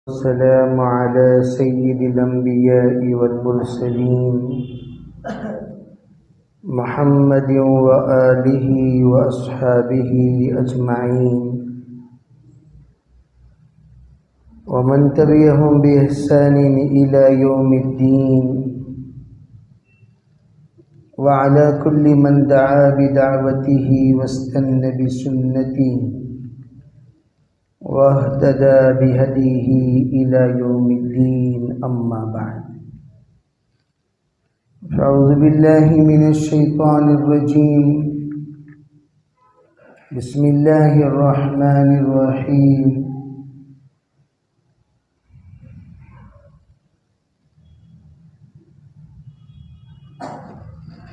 السلام على سيد الأنبياء والمرسلين محمد وآله وأصحابه أجمعين ومن تبعهم بإحسان إلى يوم الدين وعلى كل من دعا بدعوته واستنى بسنته واهتدى بهديه إلى يوم الدين أما بعد فأعوذ بالله من الشيطان الرجيم بسم الله الرحمن الرحيم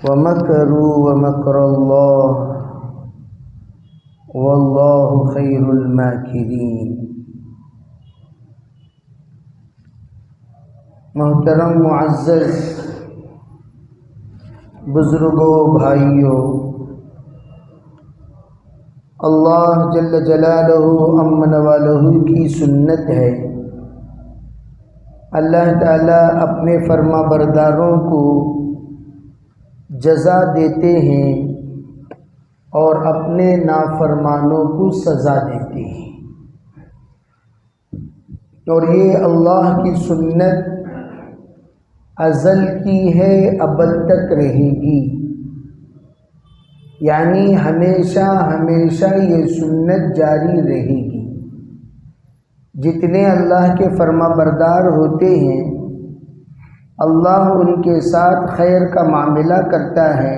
ومكروا ومكر الله واللہ خیر الماکرین۔ محترم معزز بزرگوں، بھائیوں، اللہ جل جلالہ امن والہ کی سنت ہے اللہ تعالیٰ اپنے فرما برداروں کو جزا دیتے ہیں اور اپنے نافرمانوں کو سزا دیتے ہیں، اور یہ اللہ کی سنت ازل کی ہے، ابد تک رہے گی، یعنی ہمیشہ ہمیشہ یہ سنت جاری رہے گی۔ جتنے اللہ کے فرما بردار ہوتے ہیں اللہ ان کے ساتھ خیر کا معاملہ کرتا ہے،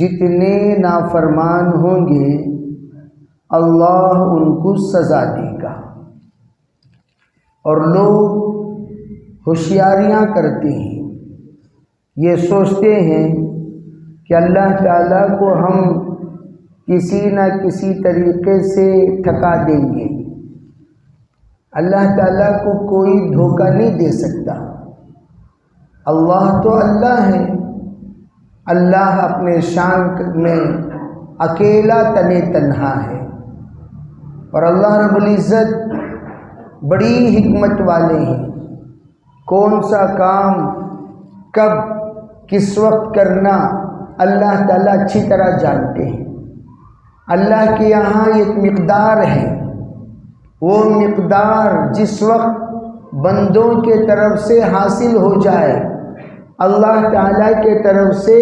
جتنے نافرمان ہوں گے اللہ ان کو سزا دے گا۔ اور لوگ ہوشیاریاں کرتے ہیں، یہ سوچتے ہیں کہ اللہ تعالیٰ کو ہم کسی نہ کسی طریقے سے ٹھکا دیں گے، اللہ تعالیٰ کو کوئی دھوکہ نہیں دے سکتا۔ اللہ تو اللہ ہے، اللہ اپنے شان میں اکیلا تنے تنہا ہے، اور اللہ رب العزت بڑی حکمت والے ہیں، کون سا کام کب کس وقت کرنا اللہ تعالیٰ اچھی طرح جانتے ہیں۔ اللہ کے یہاں ایک مقدار ہے، وہ مقدار جس وقت بندوں کے طرف سے حاصل ہو جائے اللہ تعالیٰ کے طرف سے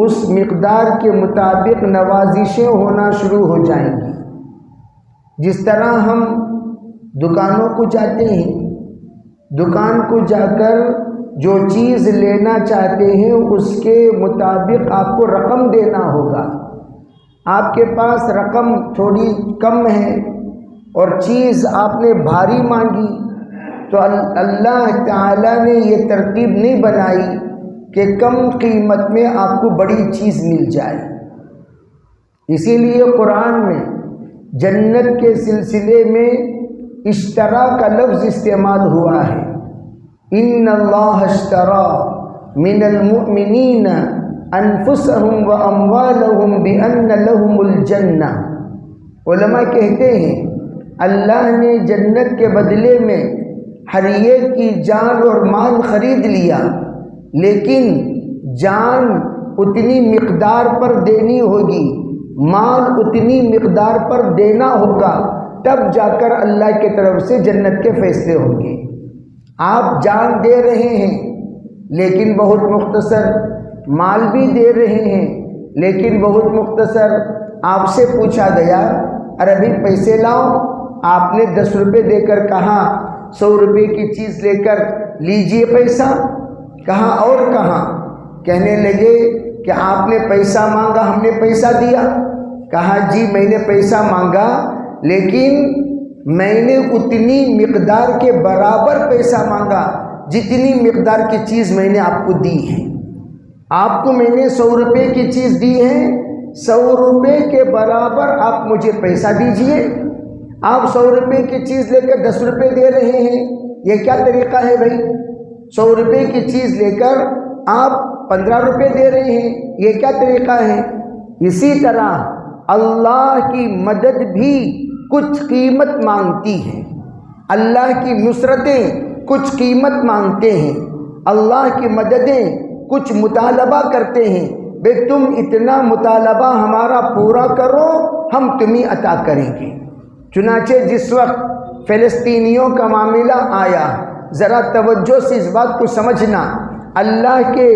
اس مقدار کے مطابق نوازشیں ہونا شروع ہو جائیں گی۔ جس طرح ہم دکانوں کو جاتے ہیں، دکان کو جا کر جو چیز لینا چاہتے ہیں اس کے مطابق آپ کو رقم دینا ہوگا۔ آپ کے پاس رقم تھوڑی کم ہے اور چیز آپ نے بھاری مانگی تو اللہ تعالیٰ نے یہ ترتیب نہیں بنائی کہ کم قیمت میں آپ کو بڑی چیز مل جائے۔ اسی لیے قرآن میں جنت کے سلسلے میں اشترا کا لفظ استعمال ہوا ہے، ان اللہ اشترا من المؤمنین انفسهم واموالهم بان لهم الجنہ۔ علماء کہتے ہیں اللہ نے جنت کے بدلے میں ہر ایک کی جان اور مال خرید لیا، لیکن جان اتنی مقدار پر دینی ہوگی، مال اتنی مقدار پر دینا ہوگا، تب جا کر اللہ کی طرف سے جنت کے فیصلے ہوں گے۔ آپ جان دے رہے ہیں لیکن بہت مختصر، مال بھی دے رہے ہیں لیکن بہت مختصر۔ آپ سے پوچھا گیا ارے ابھی پیسے لاؤ، آپ نے 10 روپے دے کر کہا 100 روپے کی چیز لے کر لیجئے پیسہ، کہا اور کہاں؟ کہنے لگے کہ آپ نے پیسہ مانگا ہم نے پیسہ دیا۔ کہا جی میں نے پیسہ مانگا لیکن میں نے اتنی مقدار کے برابر پیسہ مانگا جتنی مقدار کی چیز میں نے آپ کو دی ہے۔ آپ کو میں نے 100 روپے کی چیز دی ہے، 100 روپے کے برابر آپ مجھے پیسہ دیجئے۔ آپ 100 روپے کی چیز لے کر 10 روپے دے رہے ہیں، یہ کیا طریقہ ہے بھائی؟ 100 روپے کی چیز لے کر آپ 15 روپے دے رہے ہیں، یہ کیا طریقہ ہے؟ اسی طرح اللہ کی مدد بھی کچھ قیمت مانگتی ہے۔ اللہ کی نصرتیں کچھ قیمت مانگتے ہیں، اللہ کی مددیں کچھ مطالبہ کرتے ہیں، بے تم اتنا مطالبہ ہمارا پورا کرو ہم تمہیں عطا کریں گے۔ چنانچہ جس وقت فلسطینیوں کا معاملہ آیا، ذرا توجہ سے اس بات کو سمجھنا، اللہ کے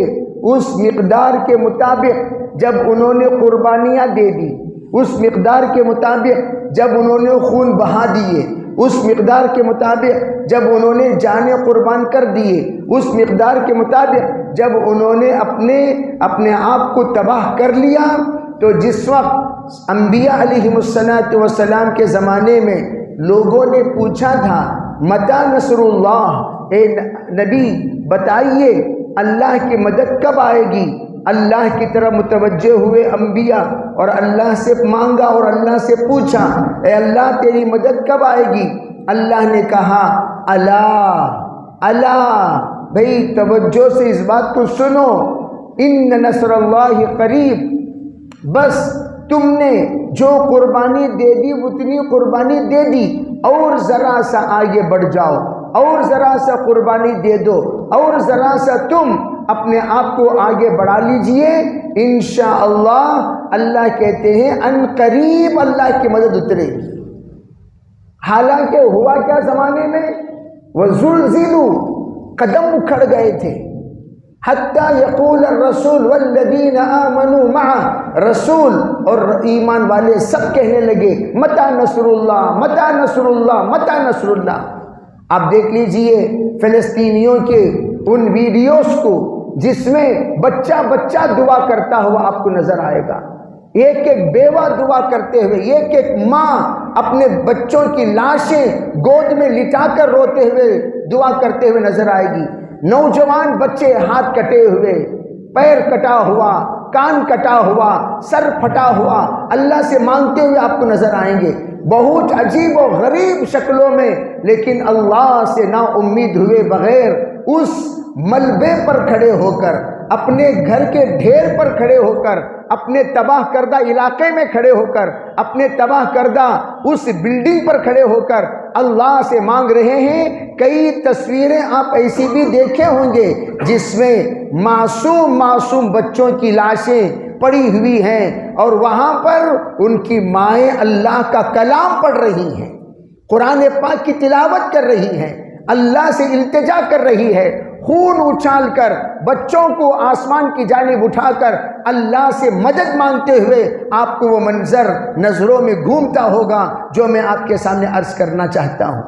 اس مقدار کے مطابق جب انہوں نے قربانیاں دے دی، اس مقدار کے مطابق جب انہوں نے خون بہا دیے، اس مقدار کے مطابق جب انہوں نے جانیں قربان کر دیے، اس مقدار کے مطابق جب انہوں نے اپنے آپ کو تباہ کر لیا، تو جس وقت انبیاء علیہم السلام کے زمانے میں لوگوں نے پوچھا تھا متی نصر اللہ، اے نبی بتائیے اللہ کی مدد کب آئے گی، اللہ کی طرف متوجہ ہوئے انبیاء اور اللہ سے مانگا اور اللہ سے پوچھا اے اللہ تیری مدد کب آئے گی؟ اللہ نے کہا الا بھئی توجہ سے اس بات کو سنو، ان نصر اللہ قریب، بس تم نے جو قربانی دے دی اتنی قربانی دے دی، اور ذرا سا آگے بڑھ جاؤ، اور ذرا سا قربانی دے دو، اور ذرا سا تم اپنے آپ کو آگے بڑھا لیجئے، انشاءاللہ اللہ کہتے ہیں ان قریب اللہ کی مدد اترے گی۔ حالانکہ ہوا کیا زمانے میں، وَزُلْزِلُوا، قدم اکھڑ گئے تھے، حتیٰ یقول الرسول والذین آمنوا معہ، رسول اور ایمان والے سب کہنے لگے متی نصر اللہ، متی نصر اللہ، متی نصر اللہ۔ آپ دیکھ لیجئے فلسطینیوں کے ان ویڈیوز کو جس میں بچہ بچہ دعا کرتا ہوا آپ کو نظر آئے گا، ایک ایک بیوہ دعا کرتے ہوئے، ایک ایک ماں اپنے بچوں کی لاشیں گود میں لٹا کر روتے ہوئے دعا کرتے ہوئے نظر آئے گی، نوجوان بچے ہاتھ کٹے ہوئے، پیر کٹا ہوا، کان کٹا ہوا، سر پھٹا ہوا اللہ سے مانگتے ہوئے آپ کو نظر آئیں گے، بہت عجیب و غریب شکلوں میں، لیکن اللہ سے نا امید ہوئے بغیر اس ملبے پر کھڑے ہو کر، اپنے گھر کے ڈھیر پر کھڑے ہو کر، اپنے تباہ کردہ علاقے میں کھڑے ہو کر، اپنے تباہ کردہ اس بلڈنگ پر کھڑے ہو کر اللہ سے مانگ رہے ہیں۔ کئی تصویریں آپ ایسی بھی دیکھے ہوں گے جس میں معصوم بچوں کی لاشیں پڑی ہوئی ہیں اور وہاں پر ان کی مائیں اللہ کا کلام پڑھ رہی ہیں، قرآن پاک کی تلاوت کر رہی ہیں، اللہ سے التجا کر رہی ہے، خون اچھال کر بچوں کو آسمان کی جانب اٹھا کر اللہ سے مدد مانگتے ہوئے آپ کو وہ منظر نظروں میں گھومتا ہوگا جو میں آپ کے سامنے عرض کرنا چاہتا ہوں۔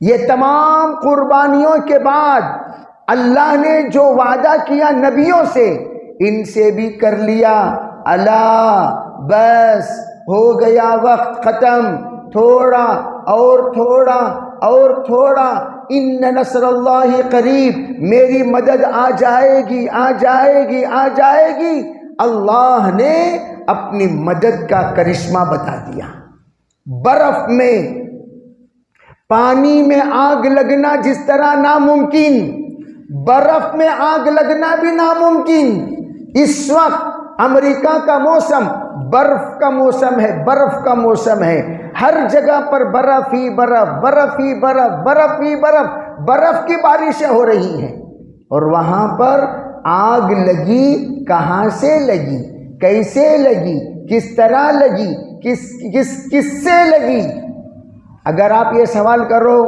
یہ تمام قربانیوں کے بعد اللہ نے جو وعدہ کیا نبیوں سے، ان سے بھی کر لیا، اللہ بس ہو گیا وقت ختم، تھوڑا اور تھوڑا اور تھوڑا، ان نصر اللہ قریب، میری مدد آ جائے گی آ جائے گی آ جائے گی۔ اللہ نے اپنی مدد کا کرشمہ بتا دیا۔ برف میں پانی میں آگ لگنا جس طرح ناممکن، برف میں آگ لگنا بھی ناممکن۔ اس وقت امریکہ کا موسم برف کا موسم ہے، برف کا موسم ہے، ہر جگہ پر برف ہی برف، برف ہی برف، برف ہی برف، برف کی بارشیں ہو رہی ہیں، اور وہاں پر آگ لگی، کہاں سے لگی، کیسے لگی، کس طرح لگی، کس سے لگی؟ اگر آپ یہ سوال کرو،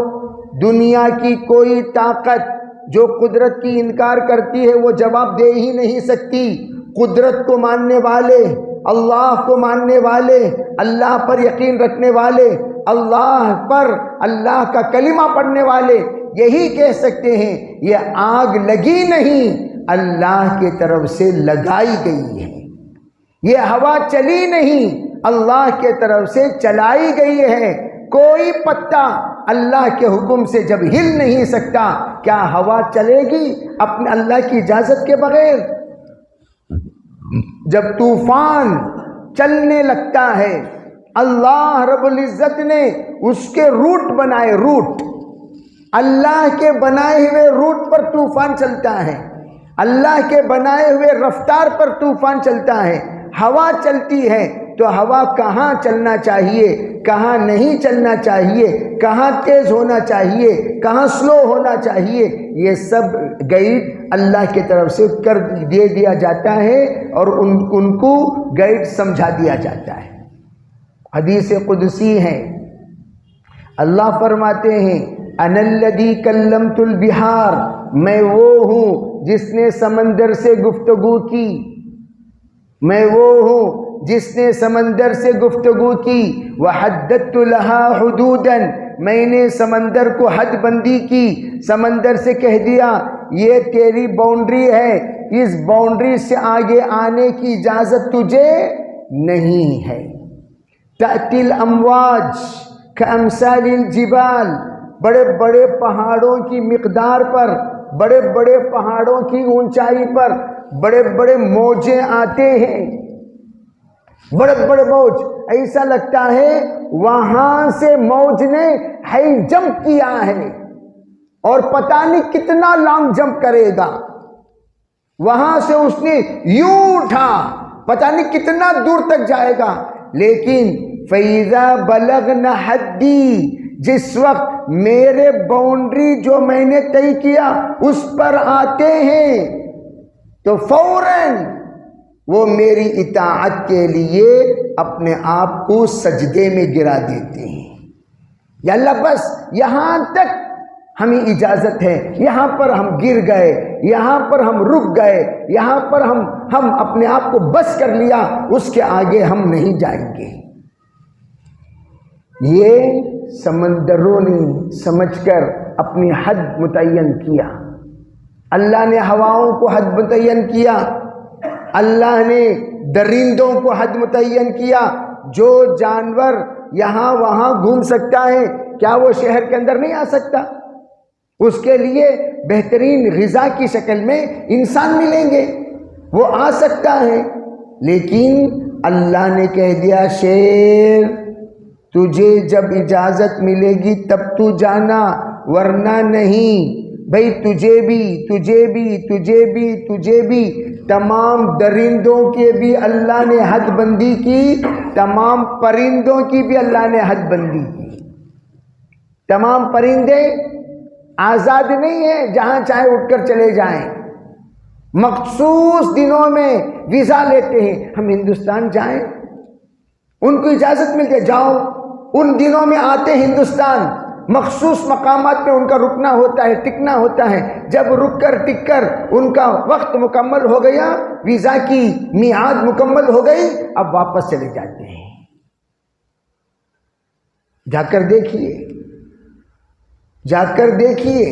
دنیا کی کوئی طاقت جو قدرت کی انکار کرتی ہے وہ جواب دے ہی نہیں سکتی۔ قدرت کو ماننے والے، اللہ کو ماننے والے، اللہ پر یقین رکھنے والے، اللہ پر اللہ کا کلمہ پڑھنے والے یہی کہہ سکتے ہیں یہ آگ لگی نہیں، اللہ کی طرف سے لگائی گئی ہے۔ یہ ہوا چلی نہیں، اللہ کی طرف سے چلائی گئی ہے۔ کوئی پتا اللہ کے حکم سے جب ہل نہیں سکتا، کیا ہوا چلے گی اپنے اللہ کی اجازت کے بغیر؟ جب طوفان چلنے لگتا ہے، اللہ رب العزت نے اس کے روٹ بنائے، روٹ، اللہ کے بنائے ہوئے روٹ پر طوفان چلتا ہے، اللہ کے بنائے ہوئے رفتار پر طوفان چلتا ہے، ہوا چلتی ہے تو ہوا کہاں چلنا چاہیے، کہاں نہیں چلنا چاہیے، کہاں تیز ہونا چاہیے، کہاں سلو ہونا چاہیے، یہ سب گائیڈ اللہ کی طرف سے کر دے دیا جاتا ہے اور ان کو گائیڈ سمجھا دیا جاتا ہے۔ حدیث قدسی ہے، اللہ فرماتے ہیں انا الذی کلمت البحار، میں وہ ہوں جس نے سمندر سے گفتگو کی، میں وہ ہوں جس نے سمندر سے گفتگو کی، وحددت لها حدودا، میں نے سمندر کو حد بندی کی، سمندر سے کہہ دیا یہ تیری باؤنڈری ہے، اس باؤنڈری سے آگے آنے کی اجازت تجھے نہیں ہے۔ تأتی الامواج کامثال الجبال، بڑے بڑے پہاڑوں کی مقدار پر، بڑے بڑے پہاڑوں کی اونچائی پر بڑے بڑے موجیں آتے ہیں، بڑے بڑے موج، ایسا لگتا ہے وہاں سے موج نے ہائی جمپ کیا ہے اور پتہ نہیں کتنا لانگ جمپ کرے گا، وہاں سے اس نے یوں اٹھا پتہ نہیں کتنا دور تک جائے گا، لیکن فَإِذَا بَلَغْنَ حَدِّي، جس وقت میرے باؤنڈری جو میں نے طے کیا اس پر آتے ہیں تو فوراً وہ میری اطاعت کے لیے اپنے آپ کو سجدے میں گرا دیتے ہیں۔ یا اللہ بس یہاں تک ہمیں اجازت ہے، یہاں پر ہم گر گئے، یہاں پر ہم رک گئے، یہاں پر ہم اپنے آپ کو بس کر لیا، اس کے آگے ہم نہیں جائیں گے۔ یہ سمندروں نے سمجھ کر اپنی حد متعین کیا، اللہ نے ہواؤں کو حد متعین کیا، اللہ نے درندوں کو حد متعین کیا، جو جانور یہاں وہاں گھوم سکتا ہے کیا وہ شہر کے اندر نہیں آ سکتا؟ اس کے لیے بہترین غذا کی شکل میں انسان ملیں گے، وہ آ سکتا ہے، لیکن اللہ نے کہہ دیا شیر تجھے جب اجازت ملے گی تب تو جانا، ورنہ نہیں۔ بھئی تجھے بھی تمام درندوں کے بھی اللہ نے حد بندی کی، تمام پرندوں کی بھی اللہ نے حد بندی کی۔ تمام پرندے آزاد نہیں ہیں، جہاں چاہے اٹھ کر چلے جائیں، مخصوص دنوں میں ویزا لیتے ہیں، ہم ہندوستان جائیں، ان کو اجازت ملتی ہے جاؤ، ان دنوں میں آتے ہندوستان، مخصوص مقامات پہ ان کا رکنا ہوتا ہے، ٹکنا ہوتا ہے، جب رک کر ٹک کر ان کا وقت مکمل ہو گیا، ویزا کی میعاد مکمل ہو گئی، اب واپس چلے جاتے ہیں۔ جا کر دیکھیے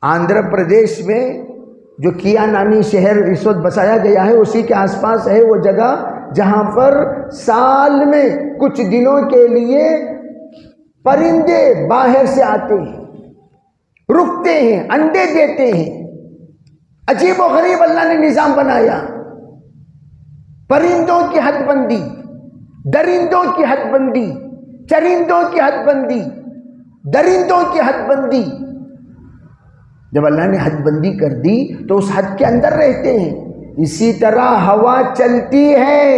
آندھرا پردیش میں جو کیا نامی شہر اس وقت بسایا گیا ہے، اسی کے آس پاس ہے وہ جگہ جہاں پر سال میں کچھ دنوں کے لیے پرندے باہر سے آتے ہیں، رکتے ہیں، انڈے دیتے ہیں۔ عجیب و غریب اللہ نے نظام بنایا، پرندوں کی حد بندی، درندوں کی حد بندی، چرندوں کی حد بندی، درندوں کی حد بندی۔ جب اللہ نے حد بندی کر دی تو اس حد کے اندر رہتے ہیں۔ اسی طرح ہوا چلتی ہے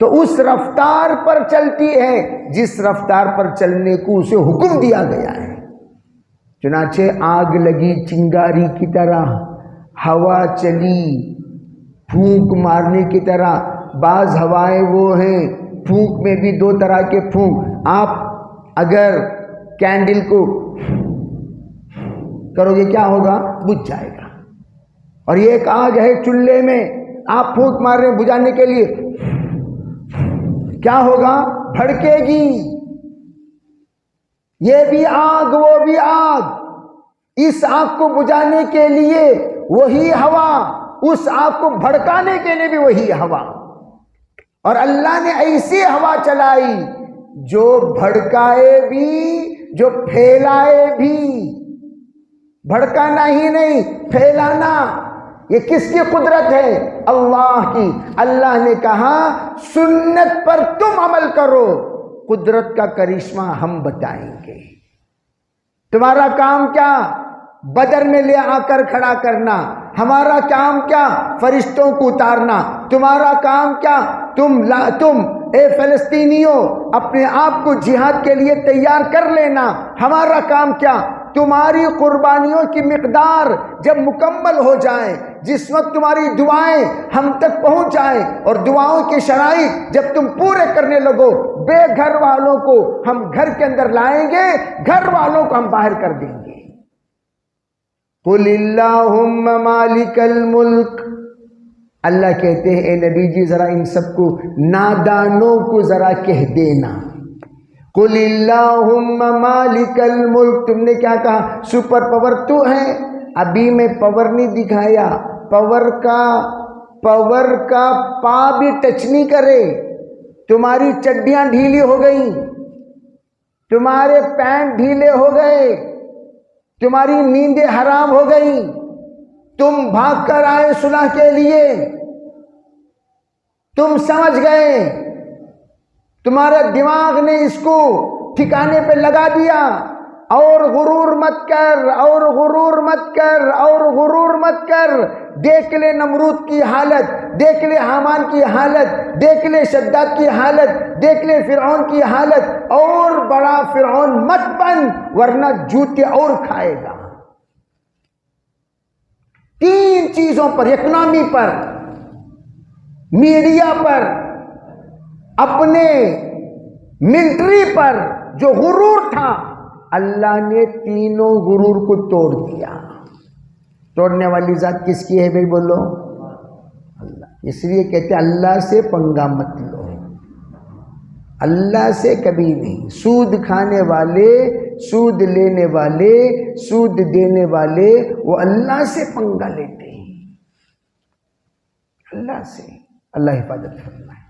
تو اس رفتار پر چلتی ہے جس رفتار پر چلنے کو اسے حکم دیا گیا ہے۔ چنانچہ آگ لگی چنگاری کی طرح، ہوا چلی پھونک مارنے کی طرح۔ بعض ہوائیں وہ ہیں، پھونک میں بھی دو طرح کے پھونک، آپ اگر کینڈل کو کرو گے کیا ہوگا؟ بجھ جائے گا، اور یہ ایک آگ ہے چولہے میں، آپ پھونک مار رہے ہیں بجھانے کے لیے، کیا ہوگا؟ بھڑکے گی۔ یہ بھی آگ وہ بھی آگ، اس آگ کو بجھانے کے لیے وہی ہوا، اس آگ کو بھڑکانے کے لیے بھی وہی ہوا، اور اللہ نے ایسی ہوا چلائی جو بھڑکائے بھی، جو پھیلائے بھی۔ بھڑکانا ہی نہیں، پھیلانا، یہ کس کی قدرت ہے؟ اللہ کی۔ اللہ نے کہا سنت پر تم عمل کرو، قدرت کا کرشمہ ہم بتائیں گے۔ تمہارا کام کیا؟ بدر میں لے آ کر کھڑا کرنا، ہمارا کام کیا؟ فرشتوں کو اتارنا، تمہارا کام کیا؟ تم اے فلسطینیوں اپنے آپ کو جہاد کے لیے تیار کر لینا. ہمارا کام کیا؟ تمہاری قربانیوں کی مقدار جب مکمل ہو جائے، جس وقت تمہاری دعائیں ہم تک پہنچ جائیں اور دعاؤں کی شرائط جب تم پورے کرنے لگو، بے گھر والوں کو ہم گھر کے اندر لائیں گے، گھر والوں کو ہم باہر کر دیں گے. قُلِ اللَّهُمَّ مَالِكَ الْمُلْكِ. اللہ کہتے ہیں اے نبی جی ذرا ان سب کو، نادانوں کو ذرا کہہ دینا. قُلِ اللَّهُمَّ مَالِكَ الْمُلْكِ. تم نے کیا کہا؟ سپر پاور تو ہے. ابھی میں پاور نہیں دکھایا، پاور کا پا بھی ٹچ نہیں کرے. تمہاری چڈیاں ڈھیلی ہو گئی، تمہارے پینٹ ڈھیلے ہو گئے، تمہاری نیندیں حرام ہو گئی. تم بھاگ کر آئے صلح کے لیے، تم سمجھ گئے، تمہارے دماغ نے اس کو ٹھکانے پہ لگا دیا. اور غرور مت کر، اور غرور مت کر، اور غرور مت کر. دیکھ لے نمرود کی حالت، دیکھ لے حامان کی حالت، دیکھ لے شداد کی حالت، دیکھ لے فرعون کی حالت. اور بڑا فرعون مت بن ورنہ جوتے اور کھائے گا. 3 چیزوں پر، اکنامی پر، میڈیا پر، اپنے ملٹری پر جو غرور تھا، اللہ نے تینوں غرور کو توڑ دیا. توڑنے والی ذات کس کی ہے بھائی بولو؟ اللہ. اس لیے کہتے ہیں اللہ سے پنگا مت لو، اللہ سے کبھی نہیں. سود کھانے والے، سود لینے والے، سود دینے والے وہ اللہ سے پنگا لیتے ہیں، اللہ سے. اللہ حفاظت فرمائے.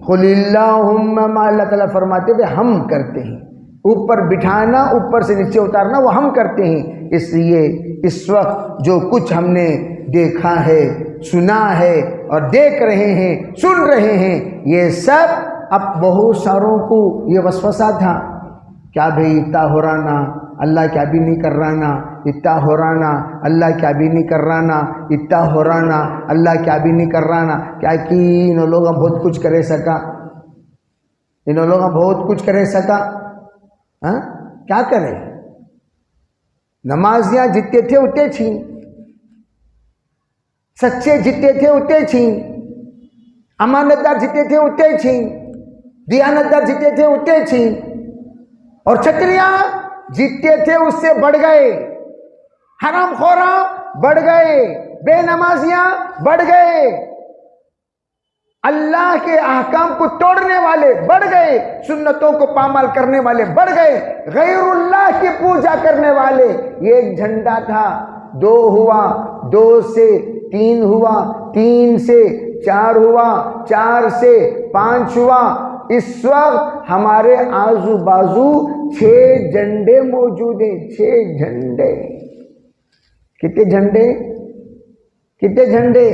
قُلِ اللَّهُمَّ مَا. اللہ تعالیٰ فرماتے ہیں ہم کرتے ہیں. اوپر بٹھانا، اوپر سے نیچے اتارنا وہ ہم کرتے ہیں. اس لیے اس وقت جو کچھ ہم نے دیکھا ہے، سنا ہے اور دیکھ رہے ہیں، سن رہے ہیں، یہ سب اب بہت ساروں کو یہ وسوسہ تھا کیا بھئی اتنا ہو رہا نا، اللہ کیا بھی نہیں کر رہا نا، اتنا ہو رہا نا، اللہ کیا بھی نہیں کر رہا نا، اتنا ہو رہا نا، اللہ کیا بھی نہیں کر رہا نا. کیا کہ انہوں لوگوں بہت کچھ کرے سکا، انہوں لوگوں بہت کچھ کرے سکا. کیا کرے؟ نمازیاں جتنے تھے اتنے چھین، سچے جتنے تھے اتنے چھین، امانتدار جتنے تھے اتنے چھین، دیانتدار جتنے تھے اتنے چھین. اور چکریاں جتنے تھے اس سے بڑھ گئے، حرام خوراں بڑھ گئے، بے نمازیاں بڑھ گئے، اللہ کے احکام کو توڑنے والے بڑھ گئے، سنتوں کو پامال کرنے والے بڑھ گئے، غیر اللہ کی پوجا کرنے والے. یہ ایک جھنڈا تھا، 2 ہوا، 2 سے 3 ہوا، 3 سے 4 ہوا، 4 سے 5 ہوا. اس وقت ہمارے آزو بازو 6 جھنڈے موجود ہیں. 6 جھنڈے. کتنے جھنڈے؟ کتنے جھنڈے؟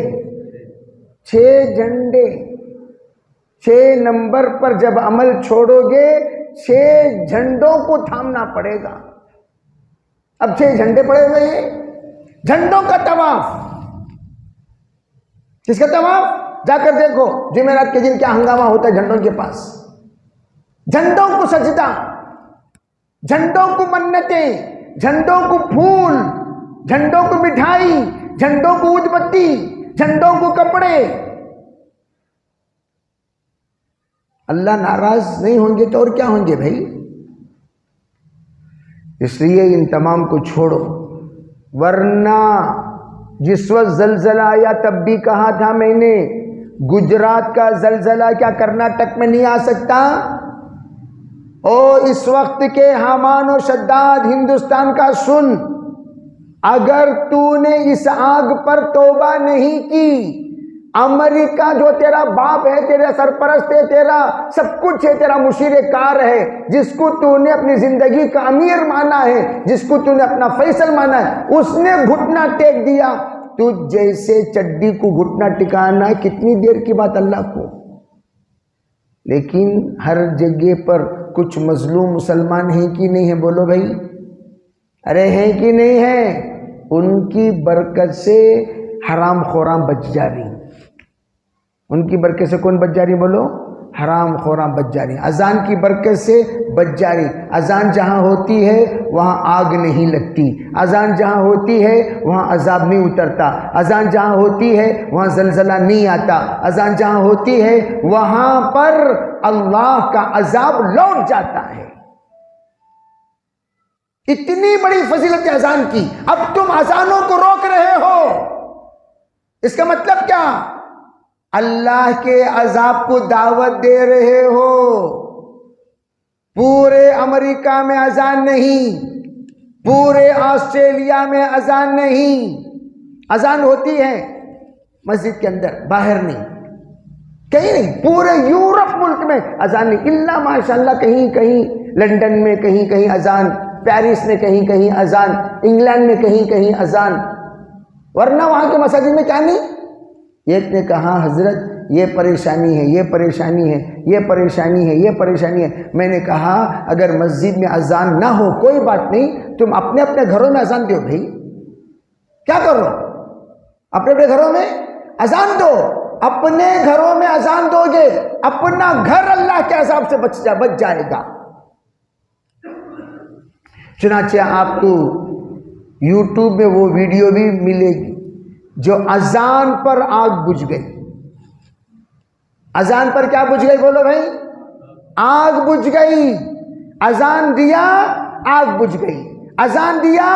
6 جھنڈے. 6 نمبر پر جب عمل چھوڑو گے 6 جھنڈوں کو تھامنا پڑے گا. اب 6 جھنڈے پڑے ہوئے ہیں. جھنڈوں کا طواف. کس کا طواف؟ جا کر دیکھو جمعرات کے دن کیا ہنگامہ ہوتا ہے جھنڈوں کے پاس. جھنڈوں کو سجدہ، جھنڈوں کو منتیں، جھنڈوں کو پھول، جھنڈوں کو مٹھائی، جھنڈوں کو اودھ بتی، جھنڈوں کو کپڑے. اللہ ناراض نہیں ہوں گے تو اور کیا ہوں گے بھائی؟ اس لیے ان تمام کو چھوڑو. ورنہ جس وقت زلزلہ آیا تب بھی کہا تھا میں نے، گجرات کا زلزلہ کیا کرناٹک میں نہیں آ سکتا؟ اور اس وقت کے حامان و شداد ہندوستان کا سن، اگر تو نے اس آگ پر توبہ نہیں کی، امریکہ جو تیرا باپ ہے، تیرا سرپرست ہے، تیرا سب کچھ ہے، تیرا مشیر کار ہے، جس کو تو نے اپنی زندگی کا امیر مانا ہے، جس کو تو نے اپنا فیصل مانا ہے، اس نے گھٹنا ٹیک دیا. تو جیسے چڈی کو گھٹنا ٹکانا کتنی دیر کی بات اللہ کو. لیکن ہر جگہ پر کچھ مظلوم مسلمان ہیں کہ نہیں ہیں؟ بولو بھائی، ارے ہیں کہ نہیں ہیں؟ ان کی برکت سے حرام خوراں بچ جا رہی. ان کی برکت سے کون بچ جا رہی؟ بولو، حرام خوراں بچ جا رہی. اذان کی برکت سے بچ جا رہی. اذان جہاں ہوتی ہے وہاں آگ نہیں لگتی. اذان جہاں ہوتی ہے وہاں عذاب نہیں اترتا. اذان جہاں ہوتی ہے وہاں زلزلہ نہیں آتا. اذان جہاں ہوتی ہے وہاں پر اللہ کا عذاب لوٹ جاتا ہے. اتنی بڑی فضیلت اذان کی، اب تم اذانوں کو روک رہے ہو، اس کا مطلب کیا؟ اللہ کے عذاب کو دعوت دے رہے ہو. پورے امریکہ میں اذان نہیں، پورے آسٹریلیا میں اذان نہیں. اذان ہوتی ہے مسجد کے اندر، باہر نہیں، کہیں نہیں. پورے یورپ ملک میں اذان نہیں، الا ماشاءاللہ کہیں کہیں لندن میں کہیں کہیں اذان، پیرس میں کہیں کہیں اذان، انگلینڈ میں کہیں کہیں اذان، ورنہ وہاں کے مساجد میں کیا نہیں. ایک نے کہا حضرت یہ پریشانی ہے، یہ پریشانی ہے، یہ پریشانی ہے، یہ پریشانی ہے. میں نے کہا اگر مسجد میں اذان نہ ہو کوئی بات نہیں، تم اپنے اپنے گھروں میں اذان دو. بھائی کیا کرو؟ اپنے اپنے گھروں میں اذان دو. اپنے گھروں میں اذان دو گے اپنا گھر اللہ کے عذاب سے بچ جائے گا. چنانچہ آپ کو یوٹیوب میں وہ ویڈیو بھی ملے گی جو اذان پر آگ بجھ گئی. اذان پر کیا بجھ گئی؟ بولو بھائی، آگ بجھ گئی. اذان دیا آگ بجھ گئی، اذان دیا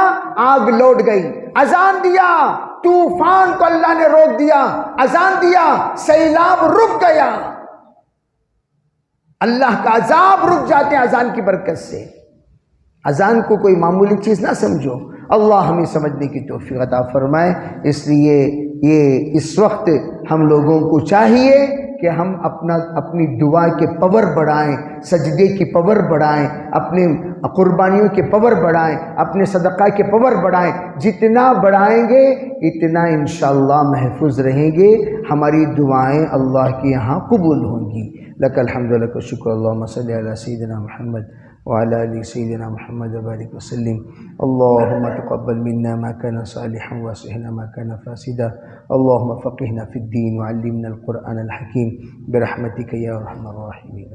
آگ لوٹ گئی، اذان دیا طوفان کو اللہ نے روک دیا، اذان دیا سیلاب رک گیا. اللہ کا عذاب رک جاتے ہیں اذان کی برکت سے. اذان کو کوئی معمولی چیز نہ سمجھو. اللہ ہمیں سمجھنے کی توفیق عطا فرمائے. اس لیے یہ اس وقت ہم لوگوں کو چاہیے کہ ہم اپنی دعا کے پاور بڑھائیں، سجدے کی پاور بڑھائیں، اپنے قربانیوں کے پاور بڑھائیں، اپنے صدقہ کے پاور بڑھائیں. جتنا بڑھائیں گے اتنا انشاءاللہ محفوظ رہیں گے. ہماری دعائیں اللہ کے یہاں قبول ہوں گی. لک الحمد لک الشکر. اللہم صلی علی سیدنا محمد وعلى آل سيدنا محمد وبارك وسلم. اللهم تقبل منا ما كان صالحا وأصلحنا ما كان فاسدا. اللهم فقهنا في الدين وعلمنا القرآن الحكيم برحمتك يا أرحم الراحمين.